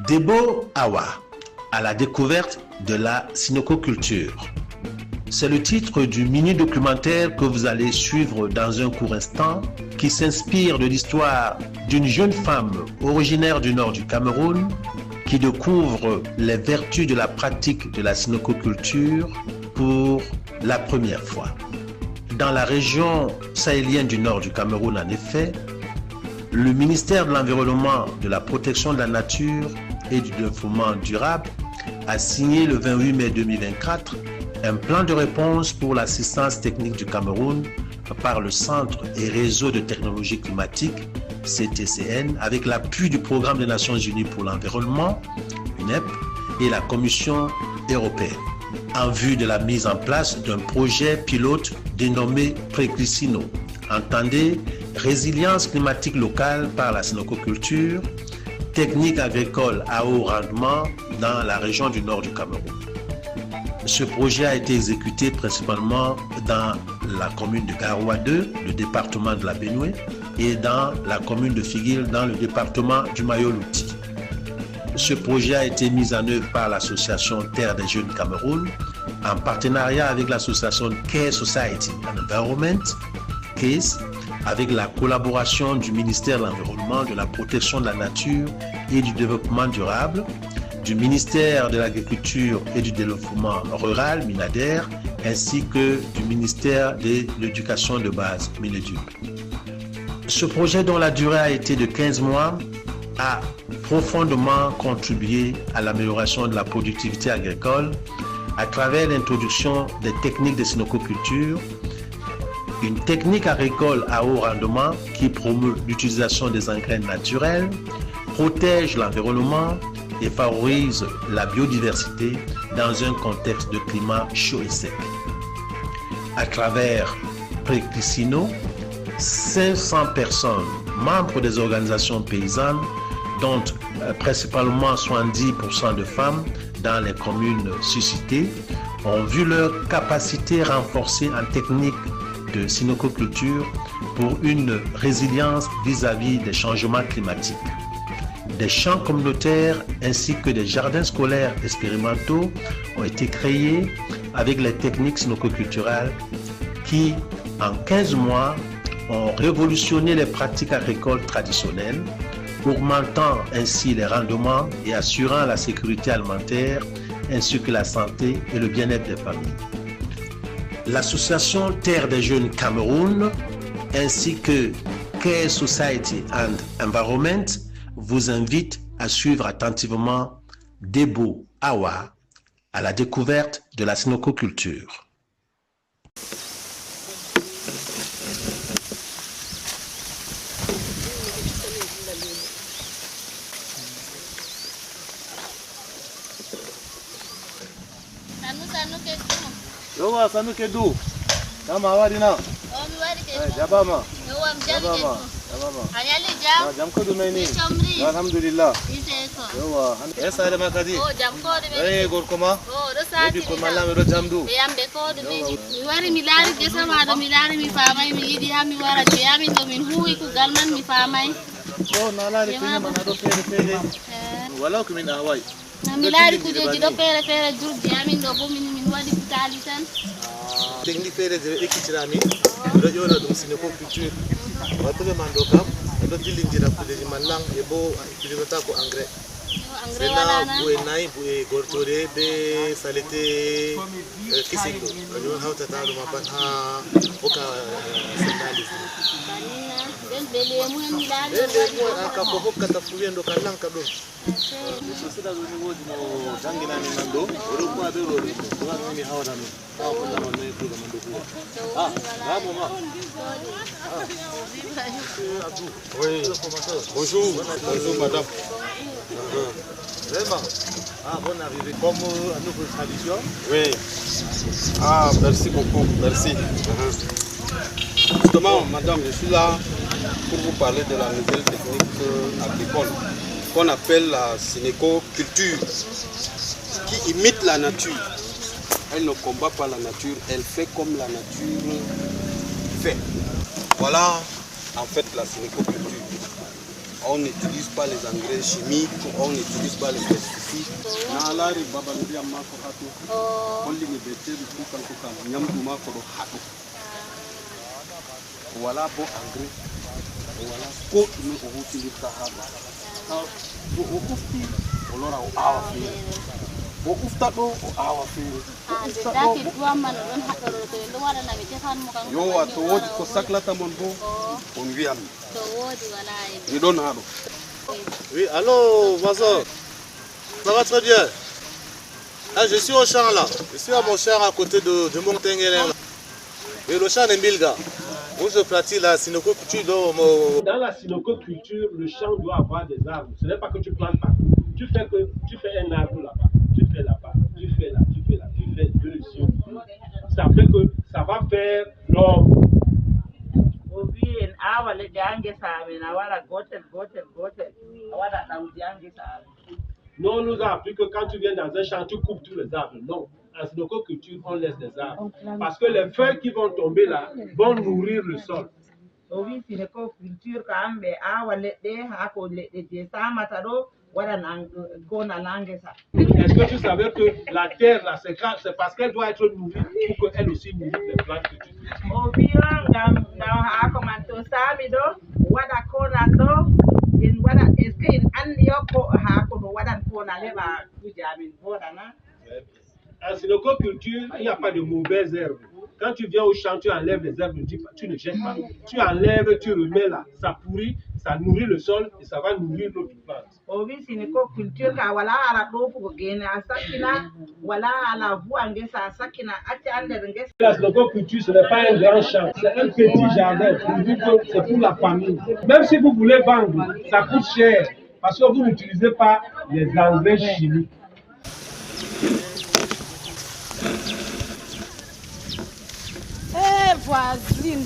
Debo Awa, à la découverte de la sinococulture. C'est le titre du mini-documentaire que vous allez suivre dans un court instant qui s'inspire de l'histoire d'une jeune femme originaire du nord du Cameroun qui découvre les vertus de la pratique de la sinococulture pour la première fois. Dans la région sahélienne du nord du Cameroun, en effet, le ministère de l'Environnement, de la Protection de la Nature et du Développement durable a signé le 28 mai 2024 un plan de réponse pour l'assistance technique du Cameroun par le Centre et Réseau de Technologie Climatique, CTCN, avec l'appui du Programme des Nations Unies pour l'Environnement, UNEP, et la Commission européenne, en vue de la mise en place d'un projet pilote dénommé Preclicino. Entendez résilience climatique locale par la sinococulture, technique agricole à haut rendement dans la région du nord du Cameroun. Ce projet a été exécuté principalement dans la commune de Garoua 2, le département de la Benue, et dans la commune de Figuil, dans le département du Mayo-Louti. Ce projet a été mis en œuvre par l'association Terre des Jeunes Cameroun, en partenariat avec l'association Care Society and Environment, CASE, avec la collaboration du ministère de l'Environnement, de la Protection de la Nature et du Développement durable, du ministère de l'Agriculture et du Développement rural, MINADER, ainsi que du ministère de l'Éducation de base, MINEDUC. Ce projet, dont la durée a été de 15 mois, a profondément contribué à l'amélioration de la productivité agricole à travers l'introduction des techniques de sinococulture, une technique agricole à haut rendement qui promeut l'utilisation des engrais naturels, protège l'environnement et favorise la biodiversité dans un contexte de climat chaud et sec. À travers Preclicino, 500 personnes, membres des organisations paysannes, dont principalement 70% de femmes dans les communes suscitées, ont vu leur capacité renforcée en technique de sinococulture pour une résilience vis-à-vis des changements climatiques. Des champs communautaires ainsi que des jardins scolaires expérimentaux ont été créés avec les techniques sinococulturales qui, en 15 mois, ont révolutionné les pratiques agricoles traditionnelles, augmentant ainsi les rendements et assurant la sécurité alimentaire ainsi que la santé et le bien-être des familles. L'association Terre des Jeunes Cameroun ainsi que Care Society and Environment vous invitent à suivre attentivement Debo Awa à la découverte de la sinococulture. Yowa sanu kedu kama wadi na jabama jabama anyali jam jam ko dumay ni alhamdulillah yowa esa de makadi jam ko de gorko ma do sa di ko mallami do jamdu yambe ko de mi wari mi laari gesa ma do mi laari mi famay mi yidi ha mi wara to yami do min huwi ko galman mi famay na laari fini man do fere walaw ko min awai na mi laari kujeji do fere jurdi yami do bo min wadi butali tan technique fere de ekitirami do jona dum sinococulture wato be mando kam do dilindira kujeji mallang e bo utilizata ko engrais wala na bué nay bué gortore be salete kisindo do hawta ta do mapan ha oka sandalisme ben bele mu mi laari mo aka ko hokka ta fuwendo kallan ka do so sida do ni wodi mo jangina ni nando do ko abe ro do ga ni hawada no ko da man ne ko da mando ko bravo ma oui bonjour bonjour madame vraiment bonne arrivée comme à notre tradition oui merci beaucoup merci justement madame je suis là pour vous parler de la nouvelle technique agricole qu'on appelle la sinococulture, qui imite la nature. Elle ne combat pas la nature, elle fait comme la nature fait. Voilà en fait la sinococulture. on n'utilise pas les engrais chimiques, on n'utilise pas les pesticides. Voilà bon engrais. Voilà ko ime ohuti tahaba. Bo ofti olora o awa fe. Bo ufta do o awa fe. Yo ato wodi ko saklata mon bo on viam. You don't have. Oui, allô, voisin. Ça va très bien. Ah, je suis au champ là. Je suis à mon champ à côté de Montenguelen. Et le champ de Milga. Où je pratique la sinoculture. Dans la sinoculture, le champ doit avoir des arbres. Ce n'est pas que tu plantes partout. Tu fais un arbre là-bas, tu fais là-bas, tu fais là, tu fais là, tu fais deux sur deux. Ça fait que ça va faire l'homme. Non, on nous a appris que quand tu viens dans un champ, tu coupes tous les arbres. Non, en sinoculture, on laisse des arbres. Parce que les feuilles qui vont tomber là vont nourrir le sol. Est-ce que tu savais que la terre, là, c'est parce qu'elle doit être nourrie pour qu'elle aussi nourrit les plantes que tu cultives. En sinoculture, il n'y a pas de mauvaises herbes. Quand tu viens au champ, tu enlèves les herbes, tu ne jettes pas. Tu enlèves, tu remets là, ça pourrit, ça nourrit le sol et ça va nourrir l'autre plante. La sinoculture, ce n'est pas un grand champ, c'est un petit jardin. C'est pour la famille. Même si vous voulez vendre, ça coûte cher parce que vous n'utilisez pas les engrais chimiques. Voisine,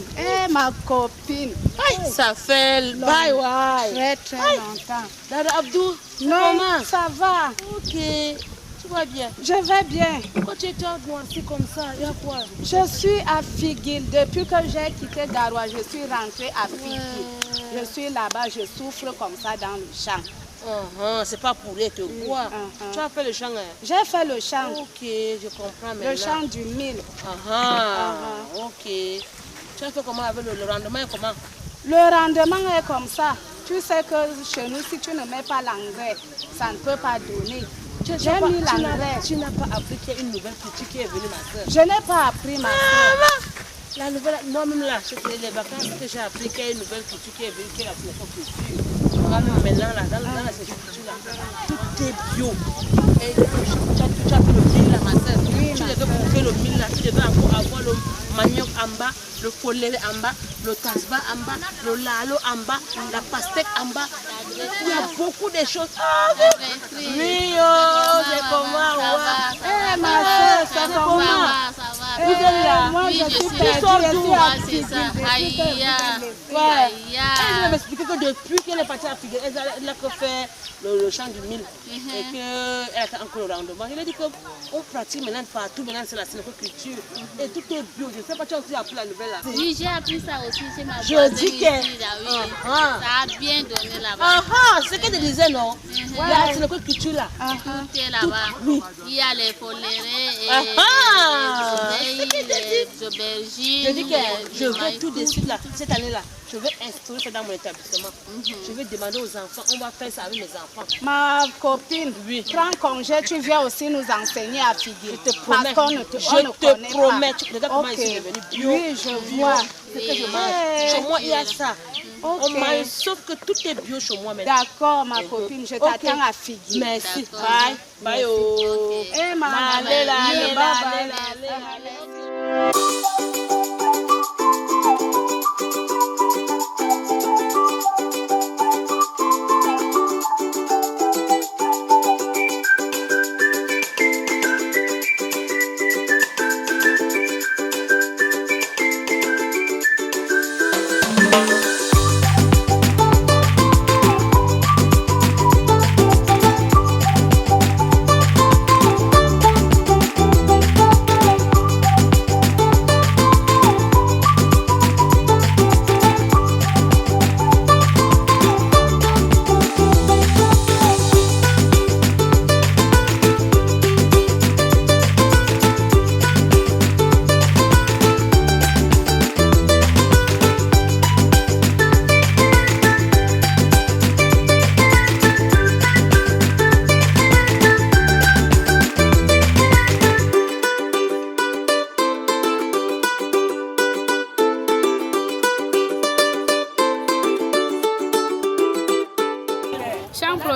ma copine. Ça fait Très longtemps. Dada Abdou, Non, ça va. Ok, tu vas bien. Je vais bien. Pourquoi tu es noirci comme ça? Il y a quoi? Je suis à Figuil. Depuis que j'ai quitté Garoua, je suis rentrée à Figuil. Je suis là-bas, je souffre comme ça dans le champ. C'est pas pour être quoi? Tu as fait le champ? J'ai fait le champ. Ok, je comprends maintenant. Le champ du mil. Ok. Tu as fait comment avec le rendement est comment? Le rendement est comme ça. Tu sais que chez nous, si tu ne mets pas l'engrais, ça ne peut pas donner. J'ai mis l'engrais. Tu n'as pas appris qu'il y a une nouvelle culture qui est venue, ma soeur? Je n'ai pas appris, ma soeur. La nouvelle, moi-même là, c'était les vacances que j'ai appris qu'il y a une nouvelle culture qui est venue, qui est la culture. Maintenant, là, dans la culture, tout est bio. Et tu as fait le mil là, ma soeur. Tu devais pour faire le mil là, tu devais encore avoir le manioc en bas, le colère en bas, le tasba en bas, le lalo en bas, la pastèque en bas. Il y a beaucoup de choses. Oui, c'est comment? Ma soeur, c'est comment? Vous êtes là. Moi, Oui, je je suis suis perdue. c'est ça. Aïe, Elle m'a expliqué que depuis qu'elle est partie à Figueres, elle a que fait le champ du mil et qu'elle a encore le rendement. Je lui ai dit qu'on pratique maintenant partout, maintenant c'est la sinoculture et tout est bio. Je ne sais pas, tu as aussi appris la nouvelle là. Oui, j'ai appris ça aussi chez ma Je voisine dis ici, que- là, oui. Ça a bien donné là-bas. C'est ce qu'elle disait, non? Il y a la sinoculture là. Tout est là-bas. Oui. Il y a les folérés et les aubergines. Je dis que je vais tout de suite là, cette année-là. Je vais instaurer ça dans mon établissement. Je vais demander aux enfants, on va faire ça avec mes enfants. Ma copine, Oui. prends congé, tu viens aussi nous enseigner à Figuil. Je te promets, Parce qu'on ne te, on ne connaît promets, pas. tu regardes comment Ok. ils sont devenus bio. Oui, je vois. C'est que je mange. Chez moi, il y a ça. Ok. On mange, sauf que tout est bio chez moi maintenant. D'accord, ma copine, je t'attends à Figuil. Merci. D'accord. Bye. Bye. Oh. Eh, maman, Allez là, allez, bye bye. allez, allez, allez.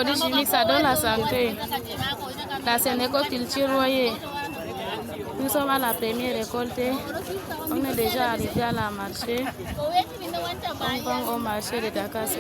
produits chimiques, ça donne la santé. La sénécoculture, voyez, nous sommes à la première récolte. On est déjà arrivé à la marché. On vend au marché de Dakasko.